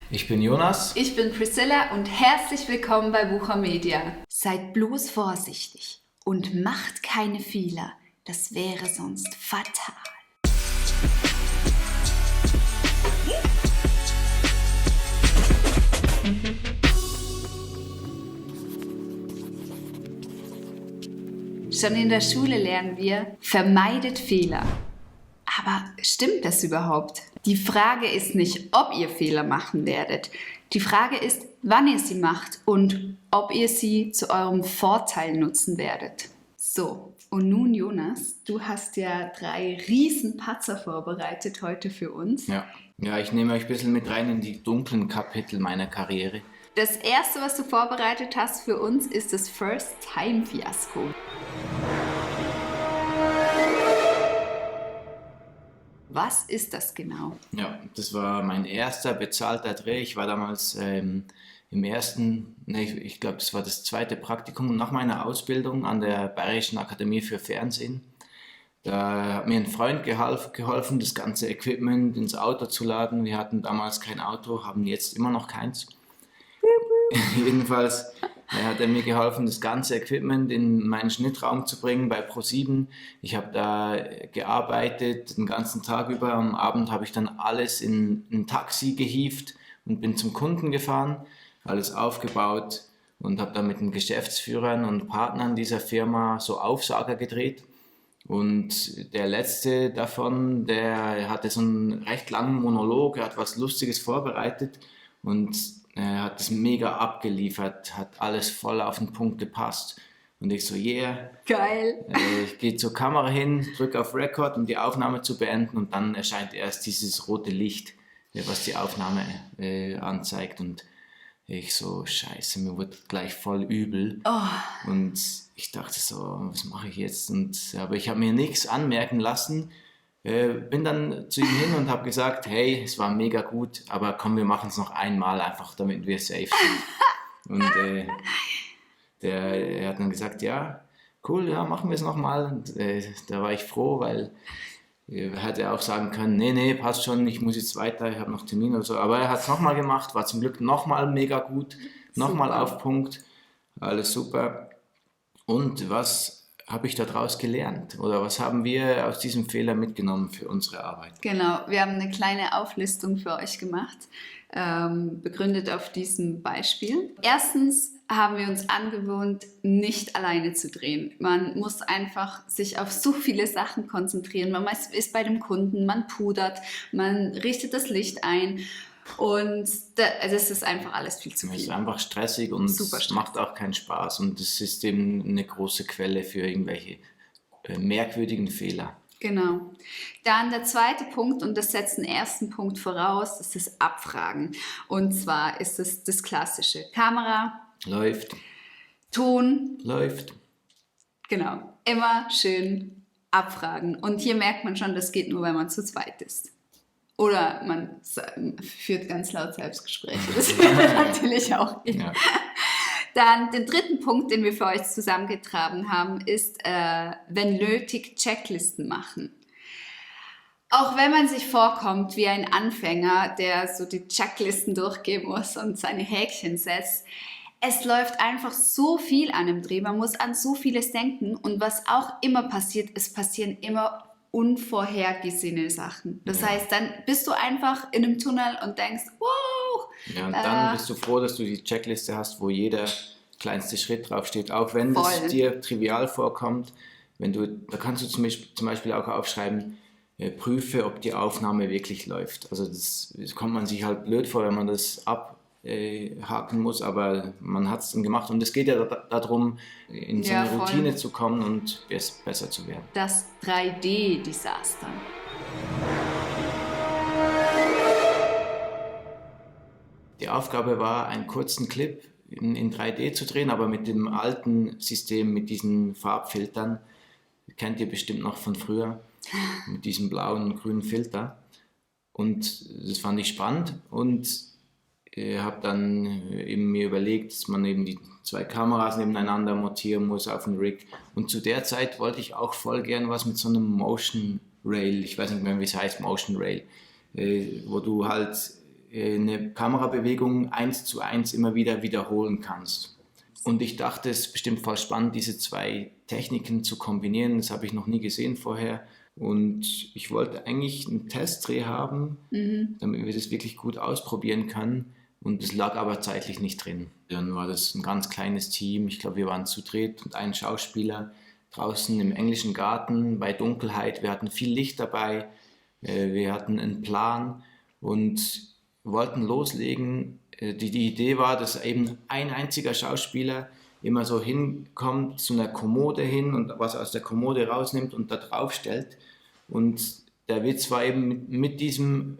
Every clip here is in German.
Ich bin Jonas. Ich bin Priscilla und herzlich willkommen bei Wucher Media. Seid bloß vorsichtig und macht keine Fehler, das wäre sonst fatal. Schon in der Schule lernen wir, vermeidet Fehler. Aber stimmt das überhaupt? Die Frage ist nicht, ob ihr Fehler machen werdet. Die Frage ist, wann ihr sie macht und ob ihr sie zu eurem Vorteil nutzen werdet. So, und nun Jonas, du hast ja 3 Riesenpatzer vorbereitet heute für uns. Ja, ich nehme euch ein bisschen mit rein in die dunklen Kapitel meiner Karriere. Das erste, was du vorbereitet hast für uns, ist das First-Time-Fiasko. Was ist das genau? Ja, das war mein erster bezahlter Dreh. Ich war damals im ersten, ich glaube, das war das zweite Praktikum nach meiner Ausbildung an der Bayerischen Akademie für Fernsehen. Da hat mir ein Freund geholfen, das ganze Equipment ins Auto zu laden. Wir hatten damals kein Auto, haben jetzt immer noch keins. Jedenfalls hat er mir geholfen, das ganze Equipment in meinen Schnittraum zu bringen bei ProSieben. Ich habe da gearbeitet den ganzen Tag über. Am Abend habe ich dann alles in ein Taxi gehievt und bin zum Kunden gefahren, alles aufgebaut und habe dann mit den Geschäftsführern und Partnern dieser Firma so Aufsager gedreht. Und der letzte davon, der hatte so einen recht langen Monolog, er hat was Lustiges vorbereitet und er hat es mega abgeliefert, hat alles voll auf den Punkt gepasst. Und ich so, yeah. Geil. Ich gehe zur Kamera hin, drücke auf Record, um die Aufnahme zu beenden und dann erscheint erst dieses rote Licht, was die Aufnahme anzeigt. Und ich so, scheiße, mir wird gleich voll übel. Oh. Und ich dachte so, was mache ich jetzt? Aber ich habe mir nichts anmerken lassen. Bin dann zu ihm hin und habe gesagt, hey, es war mega gut, aber komm, wir machen es noch einmal, einfach damit wir safe sind. Und er hat dann gesagt, ja, cool, ja, machen wir es nochmal. Und da war ich froh, weil er hätte auch sagen können, nee, passt schon, ich muss jetzt weiter, ich habe noch Termin oder so. Aber er hat es nochmal gemacht, war zum Glück nochmal mega gut, nochmal auf Punkt, alles super. Und was habe ich daraus gelernt? Oder was haben wir aus diesem Fehler mitgenommen für unsere Arbeit? Genau, wir haben eine kleine Auflistung für euch gemacht, begründet auf diesem Beispiel. Erstens haben wir uns angewöhnt, nicht alleine zu drehen. Man muss einfach sich auf so viele Sachen konzentrieren. Man ist bei dem Kunden, man pudert, man richtet das Licht ein. Und es ist einfach alles viel zu viel. Es ist einfach stressig und es macht auch keinen Spaß. Und es ist eben eine große Quelle für irgendwelche merkwürdigen Fehler. Genau. Dann der zweite Punkt, und das setzt den ersten Punkt voraus, das ist Abfragen. Und zwar ist es das klassische Kamera. Läuft. Ton. Läuft. Genau. Immer schön abfragen. Und hier merkt man schon, das geht nur, wenn man zu zweit ist. Oder man führt ganz laut Selbstgespräche. Das wäre natürlich auch gehen. Ja. Dann den dritten Punkt, den wir für euch zusammengetragen haben, ist, wenn nötig, Checklisten machen. Auch wenn man sich vorkommt wie ein Anfänger, der so die Checklisten durchgehen muss und seine Häkchen setzt, es läuft einfach so viel an einem Dreh. Man muss an so vieles denken. Und was auch immer passiert, es passieren immer unvorhergesehene Sachen. Das heißt, dann bist du einfach in einem Tunnel und denkst, wow. Ja, und dann bist du froh, dass du die Checkliste hast, wo jeder kleinste Schritt draufsteht, auch wenn es dir trivial vorkommt. Da kannst du zum Beispiel auch aufschreiben, prüfe, ob die Aufnahme wirklich läuft. Also das kommt man sich halt blöd vor, wenn man das abhaken muss, aber man hat es dann gemacht und es geht ja darum, in so eine Routine zu kommen und besser zu werden. Das 3D-Desaster. Die Aufgabe war, einen kurzen Clip in 3D zu drehen, aber mit dem alten System, mit diesen Farbfiltern, kennt ihr bestimmt noch von früher, mit diesem blauen und grünen Filter. Und das fand ich spannend und habe dann eben mir überlegt, dass man eben die 2 Kameras nebeneinander montieren muss auf dem Rig. Und zu der Zeit wollte ich auch voll gern was mit so einem Motion Rail, ich weiß nicht mehr, wie es heißt, Motion Rail, wo du halt eine Kamerabewegung 1:1 immer wieder wiederholen kannst. Und ich dachte, es ist bestimmt voll spannend, diese zwei Techniken zu kombinieren. Das habe ich noch nie gesehen vorher. Und ich wollte eigentlich einen Testdreh haben, damit wir das wirklich gut ausprobieren können. Und es lag aber zeitlich nicht drin. Dann war das ein ganz kleines Team. Ich glaube, wir waren zu dritt und ein Schauspieler draußen im englischen Garten bei Dunkelheit. Wir hatten viel Licht dabei. Wir hatten einen Plan und wollten loslegen. Die Idee war, dass eben ein einziger Schauspieler immer so hinkommt zu einer Kommode hin und was aus der Kommode rausnimmt und da drauf stellt. Und der Witz war eben mit diesem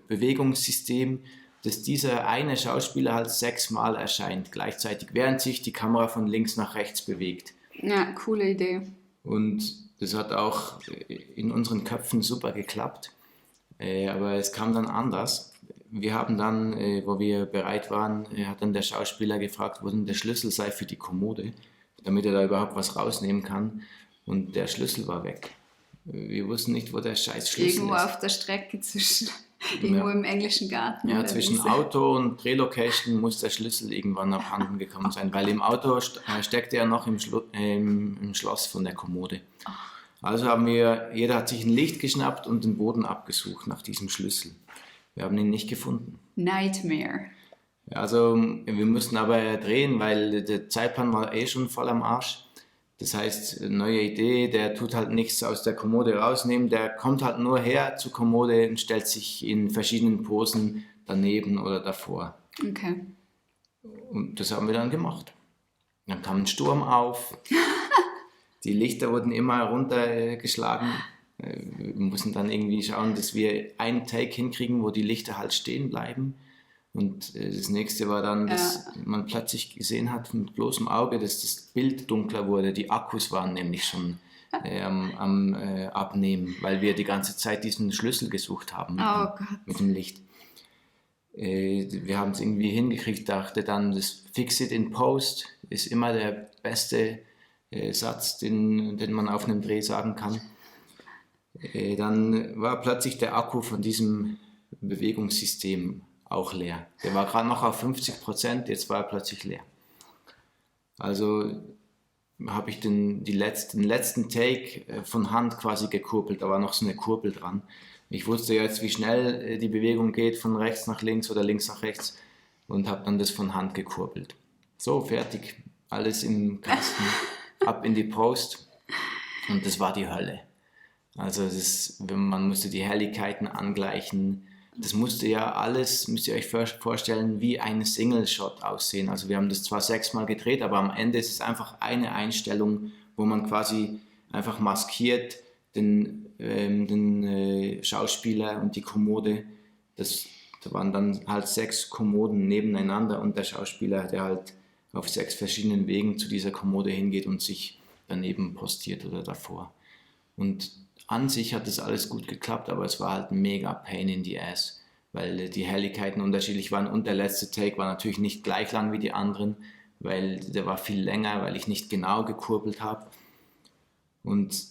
Bewegungssystem, dass dieser eine Schauspieler halt 6-mal erscheint gleichzeitig, während sich die Kamera von links nach rechts bewegt. Ja, coole Idee. Und das hat auch in unseren Köpfen super geklappt, aber es kam dann anders. Wir haben dann, wo wir bereit waren, hat dann der Schauspieler gefragt, wo denn der Schlüssel sei für die Kommode, damit er da überhaupt was rausnehmen kann. Und der Schlüssel war weg. Wir wussten nicht, wo der scheiß Schlüssel Irgendwo ist. auf der Strecke irgendwo im englischen Garten. Ja, zwischen Auto und Drehlocation muss der Schlüssel irgendwann abhanden gekommen sein, weil im Auto steckte er noch im Schloss von der Kommode. Also jeder hat sich ein Licht geschnappt und den Boden abgesucht nach diesem Schlüssel. Wir haben ihn nicht gefunden. Nightmare. Also wir mussten aber drehen, weil der Zeitplan war schon voll am Arsch. Das heißt, neue Idee, der tut halt nichts aus der Kommode rausnehmen, der kommt halt nur her zur Kommode und stellt sich in verschiedenen Posen daneben oder davor. Okay. Und das haben wir dann gemacht. Dann kam ein Sturm auf, die Lichter wurden immer runtergeschlagen. Wir mussten dann irgendwie schauen, dass wir einen Take hinkriegen, wo die Lichter halt stehen bleiben. Und das nächste war dann, dass man plötzlich gesehen hat mit bloßem Auge, dass das Bild dunkler wurde. Die Akkus waren nämlich schon am Abnehmen, weil wir die ganze Zeit diesen Schlüssel gesucht haben mit dem Licht. Wir haben es irgendwie hingekriegt, dachte dann, das Fix it in Post ist immer der beste Satz, den man auf einem Dreh sagen kann. Dann war plötzlich der Akku von diesem Bewegungssystem auch leer. Der war gerade noch auf 50%, jetzt war er plötzlich leer. Also habe ich den letzten Take von Hand quasi gekurbelt, da war noch so eine Kurbel dran. Ich wusste jetzt, wie schnell die Bewegung geht, von rechts nach links oder links nach rechts, und habe dann das von Hand gekurbelt. So, fertig, alles im Kasten, ab in die Post, und das war die Hölle. Also man musste die Helligkeiten angleichen. Das musste ja alles, müsst ihr euch vorstellen, wie ein Single-Shot aussehen. Also wir haben das zwar 6-mal gedreht, aber am Ende ist es einfach eine Einstellung, wo man quasi einfach maskiert den Schauspieler und die Kommode. Da waren dann halt 6 Kommoden nebeneinander und der Schauspieler, der halt auf 6 verschiedenen Wegen zu dieser Kommode hingeht und sich daneben postiert oder davor. Und an sich hat das alles gut geklappt, aber es war halt ein mega Pain in the Ass, weil die Helligkeiten unterschiedlich waren und der letzte Take war natürlich nicht gleich lang wie die anderen, weil der war viel länger, weil ich nicht genau gekurbelt habe. Und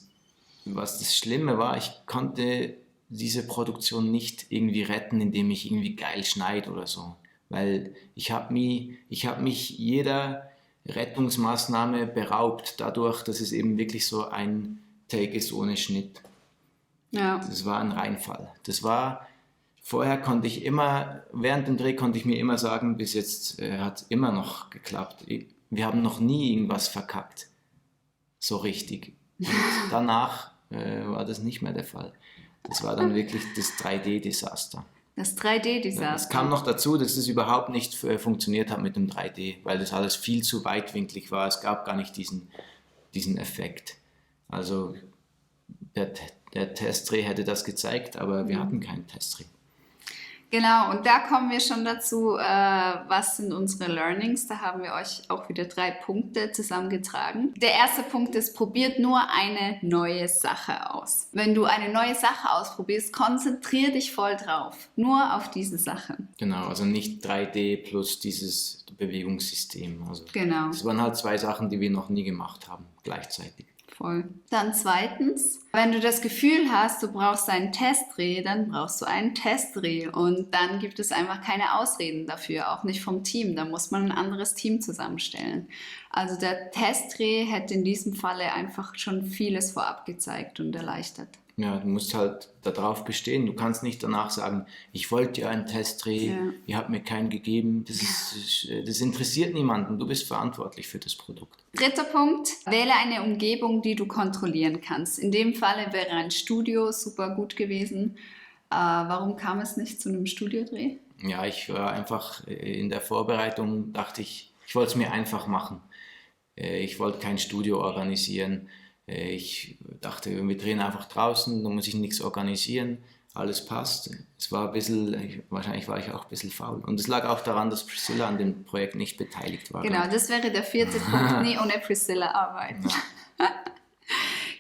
was das Schlimme war, ich konnte diese Produktion nicht irgendwie retten, indem ich irgendwie geil schneide oder so, weil ich habe mich jeder Rettungsmaßnahme beraubt, dadurch, dass es eben wirklich so ein Take ist ohne Schnitt. Ja. Das war ein Reinfall. Vorher konnte ich immer, während dem Dreh konnte ich mir immer sagen, bis jetzt hat es immer noch geklappt. Wir haben noch nie irgendwas verkackt. So richtig. Und danach war das nicht mehr der Fall. Das war dann wirklich das 3D-Desaster. Das 3D-Desaster. Es kam noch dazu, dass es überhaupt nicht funktioniert hat mit dem 3D, weil das alles viel zu weitwinklig war. Es gab gar nicht diesen Effekt. Also der Testdreh hätte das gezeigt, aber wir hatten keinen Testdreh. Genau, und da kommen wir schon dazu, was sind unsere Learnings. Da haben wir euch auch wieder 3 Punkte zusammengetragen. Der erste Punkt ist, probiert nur eine neue Sache aus. Wenn du eine neue Sache ausprobierst, konzentrier dich voll drauf. Nur auf diese Sache. Genau, also nicht 3D plus dieses Bewegungssystem. Also genau. Das waren halt 2 Sachen, die wir noch nie gemacht haben, gleichzeitig. Voll. Dann zweitens, wenn du das Gefühl hast, du brauchst einen Testdreh, dann brauchst du einen Testdreh. Und dann gibt es einfach keine Ausreden dafür, auch nicht vom Team. Da muss man ein anderes Team zusammenstellen. Also der Testdreh hätte in diesem Falle einfach schon vieles vorab gezeigt und erleichtert. Ja, du musst halt darauf bestehen. Du kannst nicht danach sagen, ich wollte ja einen Testdreh, Ja. ihr habt mir keinen gegeben. Das interessiert niemanden. Du bist verantwortlich für das Produkt. Dritter Punkt, wähle eine Umgebung, die du kontrollieren kannst. In dem Falle wäre ein Studio super gut gewesen. Warum kam es nicht zu einem Studiodreh? Ja, ich war einfach in der Vorbereitung, dachte ich wollte es mir einfach machen. Ich wollte kein Studio organisieren. Ich dachte, wir drehen einfach draußen, da muss ich nichts organisieren, alles passt. Es war ein bisschen, wahrscheinlich war ich auch ein bisschen faul. Und es lag auch daran, dass Priscilla an dem Projekt nicht beteiligt war. Genau, das wäre der vierte Punkt, nie ohne Priscilla arbeiten.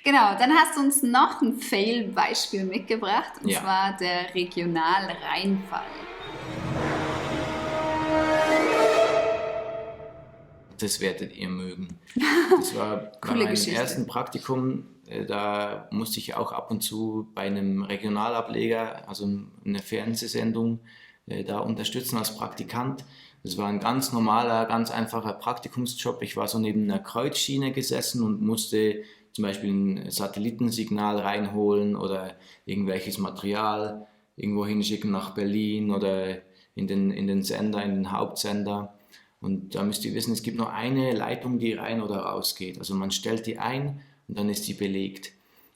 Genau, dann hast du uns noch ein Fail-Beispiel mitgebracht, und Ja. zwar der Regionalreinfall. Das werdet ihr mögen. Das war bei Coole meinem Geschichte. ersten Praktikum, da musste ich auch ab und zu bei einem Regionalableger, also eine Fernsehsendung, da unterstützen als Praktikant. Das war ein ganz normaler, ganz einfacher Praktikumsjob. Ich war so neben einer Kreuzschiene gesessen und musste zum Beispiel ein Satellitensignal reinholen oder irgendwelches Material irgendwo hinschicken nach Berlin oder in den Sender, in den Hauptsender. Und da müsst ihr wissen, es gibt nur eine Leitung, die rein oder raus geht. Also man stellt die ein und dann ist die belegt.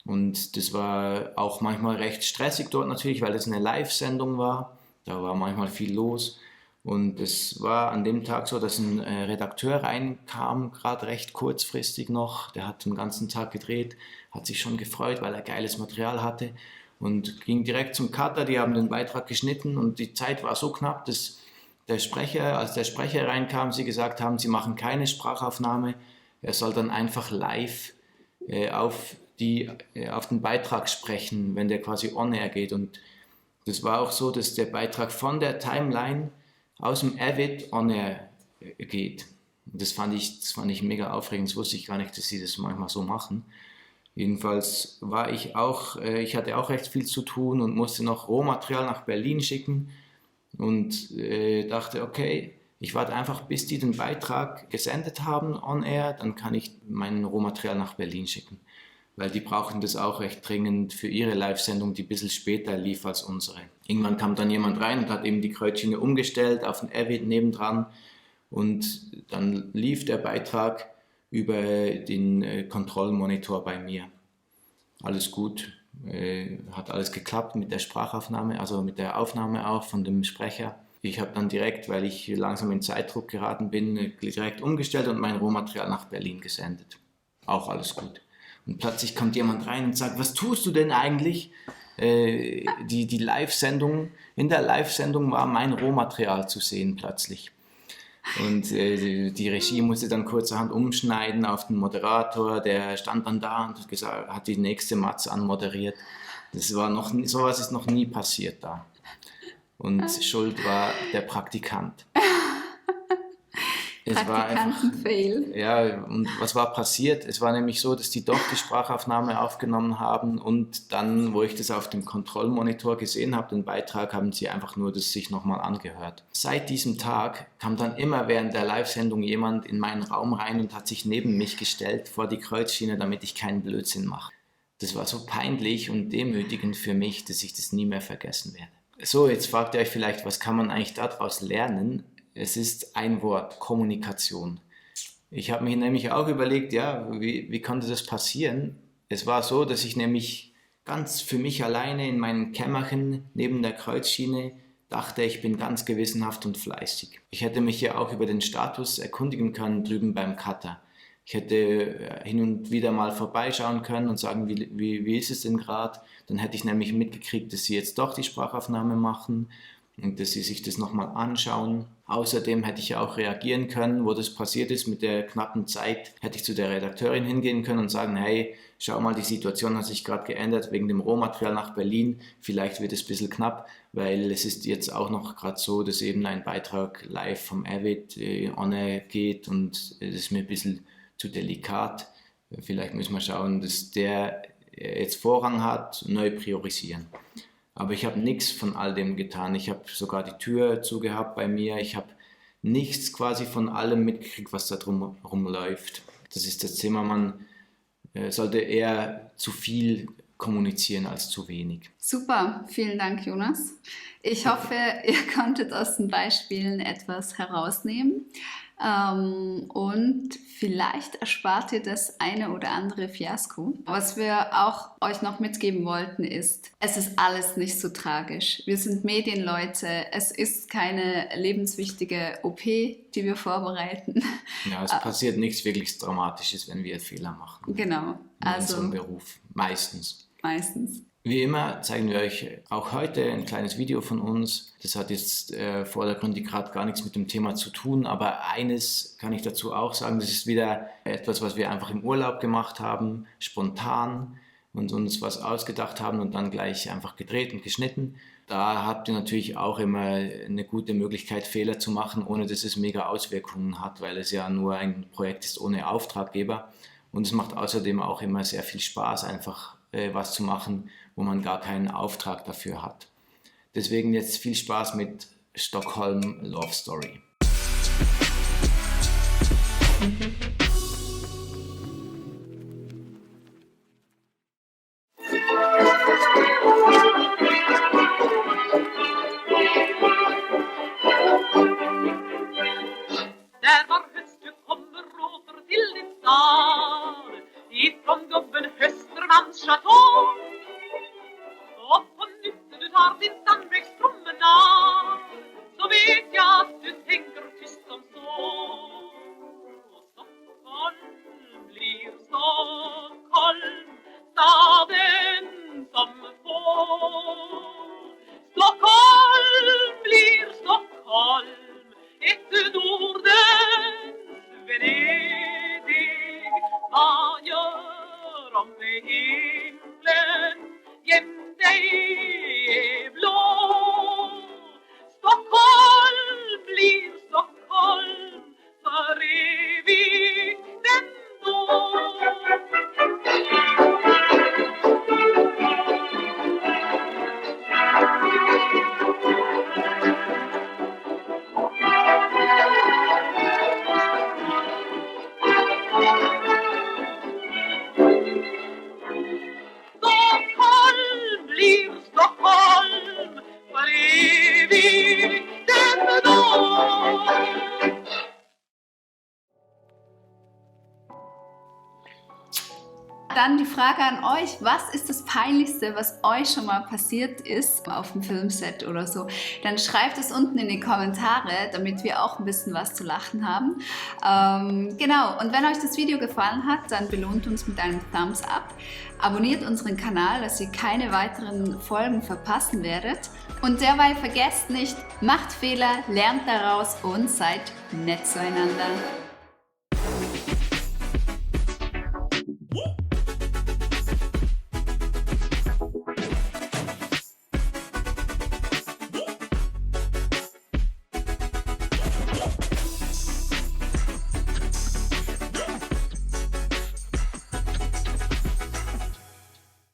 Und das war auch manchmal recht stressig dort natürlich, weil es eine Live-Sendung war. Da war manchmal viel los. Und es war an dem Tag so, dass ein Redakteur reinkam, gerade recht kurzfristig noch. Der hat den ganzen Tag gedreht, hat sich schon gefreut, weil er geiles Material hatte. Und ging direkt zum Cutter, die haben den Beitrag geschnitten und die Zeit war so knapp, dass als der Sprecher reinkam, sie gesagt haben, sie machen keine Sprachaufnahme, er soll dann einfach live auf den Beitrag sprechen, wenn der quasi on air geht. Und das war auch so, dass der Beitrag von der Timeline aus dem Avid on air geht. Das fand ich mega aufregend, das wusste ich gar nicht, dass sie das manchmal so machen. Jedenfalls ich hatte auch recht viel zu tun und musste noch Rohmaterial nach Berlin schicken. Und dachte, okay, ich warte einfach, bis die den Beitrag gesendet haben on air, dann kann ich mein Rohmaterial nach Berlin schicken. Weil die brauchen das auch recht dringend für ihre Live-Sendung, die ein bisschen später lief als unsere. Irgendwann kam dann jemand rein und hat eben die Kreuzschiene umgestellt auf den Avid nebendran und dann lief der Beitrag über den Kontrollmonitor bei mir. Alles gut. Hat alles geklappt mit der Sprachaufnahme, also mit der Aufnahme auch von dem Sprecher. Ich habe dann direkt, weil ich langsam in Zeitdruck geraten bin, direkt umgestellt und mein Rohmaterial nach Berlin gesendet. Auch alles gut. Und plötzlich kommt jemand rein und sagt, was tust du denn eigentlich? Die Live-Sendung, in der Live-Sendung war mein Rohmaterial zu sehen plötzlich. Und die Regie musste dann kurzerhand umschneiden auf den Moderator, der stand dann da und hat die nächste Matze anmoderiert. Sowas ist noch nie passiert da. Und schuld war der Praktikant. Praktikanten-Fail. Ja, und was war passiert? Es war nämlich so, dass die doch die Sprachaufnahme aufgenommen haben und dann, wo ich das auf dem Kontrollmonitor gesehen habe, den Beitrag, haben sie einfach nur das sich nochmal angehört. Seit diesem Tag kam dann immer während der Live-Sendung jemand in meinen Raum rein und hat sich neben mich gestellt vor die Kreuzschiene, damit ich keinen Blödsinn mache. Das war so peinlich und demütigend für mich, dass ich das nie mehr vergessen werde. So, jetzt fragt ihr euch vielleicht, was kann man eigentlich daraus lernen? Es ist ein Wort, Kommunikation. Ich habe mir nämlich auch überlegt, ja, wie konnte das passieren? Es war so, dass ich nämlich ganz für mich alleine in meinem Kämmerchen neben der Kreuzschiene dachte, ich bin ganz gewissenhaft und fleißig. Ich hätte mich ja auch über den Status erkundigen können drüben beim Cutter. Ich hätte hin und wieder mal vorbeischauen können und sagen, wie ist es denn gerade? Dann hätte ich nämlich mitgekriegt, dass sie jetzt doch die Sprachaufnahme machen und dass sie sich das nochmal anschauen. Außerdem hätte ich ja auch reagieren können, wo das passiert ist mit der knappen Zeit, hätte ich zu der Redakteurin hingehen können und sagen, hey, schau mal, die Situation hat sich gerade geändert wegen dem Rohmaterial nach Berlin, vielleicht wird es ein bisschen knapp, weil es ist jetzt auch noch gerade so, dass eben ein Beitrag live vom Avid on air geht und das ist mir ein bisschen zu delikat. Vielleicht müssen wir schauen, dass der jetzt Vorrang hat, neu priorisieren. Aber ich habe nichts von all dem getan. Ich habe sogar die Tür zugehabt bei mir. Ich habe nichts quasi von allem mitgekriegt, was da drum läuft. Das ist das Thema, man sollte eher zu viel kommunizieren als zu wenig. Super, vielen Dank, Jonas. Ich hoffe, ihr konntet aus den Beispielen etwas herausnehmen und vielleicht erspart ihr das eine oder andere Fiasko. Was wir auch euch noch mitgeben wollten ist, es ist alles nicht so tragisch. Wir sind Medienleute, es ist keine lebenswichtige OP, die wir vorbereiten. Ja, es passiert nichts wirklich Dramatisches, wenn wir Fehler machen. Genau. In unserem Beruf, meistens. Wie immer zeigen wir euch auch heute ein kleines Video von uns. Das hat jetzt vordergründig gerade gar nichts mit dem Thema zu tun, aber eines kann ich dazu auch sagen, das ist wieder etwas, was wir einfach im Urlaub gemacht haben, spontan und uns was ausgedacht haben und dann gleich einfach gedreht und geschnitten. Da habt ihr natürlich auch immer eine gute Möglichkeit, Fehler zu machen, ohne dass es mega Auswirkungen hat, weil es ja nur ein Projekt ist ohne Auftraggeber. Und es macht außerdem auch immer sehr viel Spaß, einfach was zu machen, wo man gar keinen Auftrag dafür hat. Deswegen jetzt viel Spaß mit Stockholm Love Story. Ifrån gubben Höstermans chateau och på nytt du tar din Sandbäckspromenad så vet jag att du tänker tyst som så. Stockholm blir Stockholm, staden som får. Stockholm blir Stockholm, ett Nordens Venedig. Vad gör om himlen jämt är blå? Stockholm blir Stockholm för evigt ändå. Dann die Frage an euch, was ist das Peinlichste, was euch schon mal passiert ist auf dem Filmset oder so? Dann schreibt es unten in die Kommentare, damit wir auch ein bisschen was zu lachen haben. Genau, und wenn euch das Video gefallen hat, dann belohnt uns mit einem Thumbs Up. Abonniert unseren Kanal, dass ihr keine weiteren Folgen verpassen werdet. Und derweil vergesst nicht, macht Fehler, lernt daraus und seid nett zueinander.